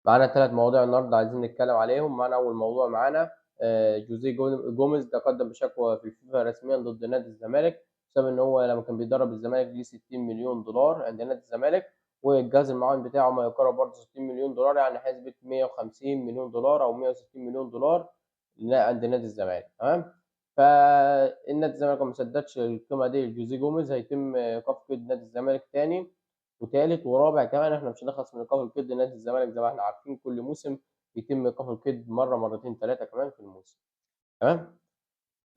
معانا 3 مواضيع النهارده عايزين نتكلم عليهم. معانا أول موضوع معانا جوزيه جوميز تقدم بشكوى في الفيفا رسميًا ضد نادي الزمالك، بسبب إن هو لمّا كان بيدرب الزمالك ليه 60 مليون دولار عند نادي الزمالك، والجهاز المعاون بتاعه ما يقارب برضه 60 مليون دولار، يعني حسبة 150 مليون دولار أو 160 مليون دولار عند نادي الزمالك. تمام؟ فالنادي الزمالك لو ما سددش القيمة دي لجوزيه جوميز هيتم إيقاف قيد نادي الزمالك تاني وتالت ورابع كمان. إحنا مش هنخلص من إيقاف القيد لنادي الزمالك زي ما إحنا عارفين، كل موسم بيتم إيقاف القيد مرة مرتين 3 كمان في الموسم. تمام.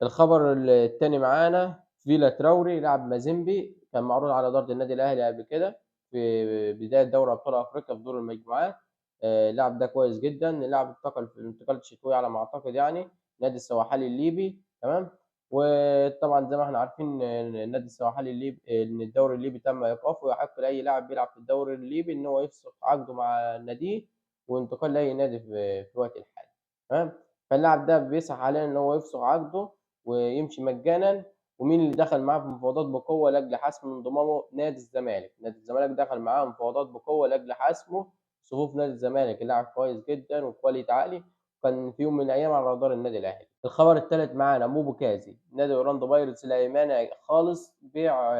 الخبر التاني معانا فيلا تراوري لاعب مازيمبي كان معروض على إدارة النادي الأهلي قبل كده في بداية دوري أبطال أفريقيا في دور المجموعات. اللاعب ده كويس جدًا، اللاعب انتقل في الانتقال الشتوي على ما أعتقد يعني نادي السواحلي الليبي. تمام. وطبعًا زي ما إحنا عارفين إن نادي السواحلي إن الدوري الليبي تم إيقافه، ويحق لأي لاعب بيلعب في الدوري الليبي إن هو يفسخ عقده مع ناديه وانتقال لأي نادي في الوقت الحالي. تمام. فاللاعب ده بيسعى حاليًا إن هو يفسخ عقده ويمشي مجانًا. ومين اللي دخل معاه في مفاوضات بقوة لأجل حسم انضمامه؟ نادي الزمالك. نادي الزمالك دخل معاه مفاوضات بقوة لأجل حسمه صفوف نادي الزمالك. اللاعب كويس جدًا وquality عالي، وكان في يوم من الأيام على رادار النادي الأهلي. الخبر التالت معانا موبوكازي، نادي أورلاندو بايرتس لا مانع خالص بيع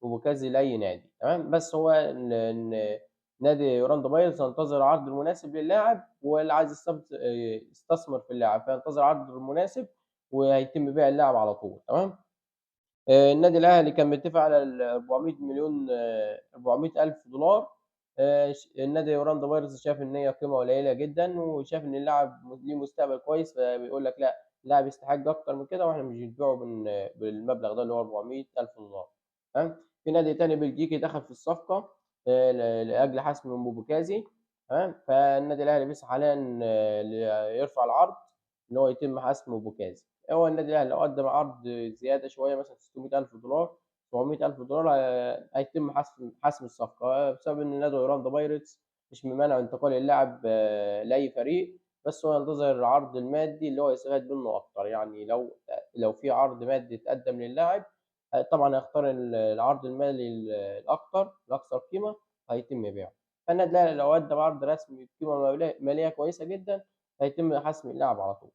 موبوكازي لأي نادي. تمام. بس هو إن نادي أورلاندو بايرتس ينتظر العرض المناسب للاعب، واللي عايز يستثمر في اللاعب فينتظر العرض المناسب وهيتم بيع اللاعب على طول. تمام. النادي الأهلي كان متّفق على 400 مليون 400,000 دولار. النادي أورلاندو بايرتس شاف إن هي قيمة قليلة جدًا، وشاف إن اللاعب ليه مستقبل كويس، فبيقول لك لأ، اللاعب يستحق أكتر من كده وإحنا مش هنبيعه بالمبلغ ده اللي هو 400,000 دولار. تمام. في نادي تاني بلجيكي دخل في الصفقة لأجل حسم موبوكازي. تمام. فالنادي الأهلي بيسعى حاليًا ليرفع العرض إن هو يتم حسم موبوكازي. هو النادي الأهلي لو قدّم عرض زيادة شوية مثلًا 600,000 دولار، 700,000 دولار هيتم حسم الصفقة، بسبب إن نادي أورلاندو بايرتس مش ممانع انتقال اللاعب لأي فريق، بس هو ينتظر العرض المادي اللي هو يستفاد منه أكتر. يعني لو في عرض مادي اتقدم للاعب طبعًا هيختار العرض المالي الأكثر قيمة هيتم بيعه. فالنادي الأهلي لو قدّم عرض رسمي بقيمة مالية كويسة جدًا هيتم حسم اللاعب على طول.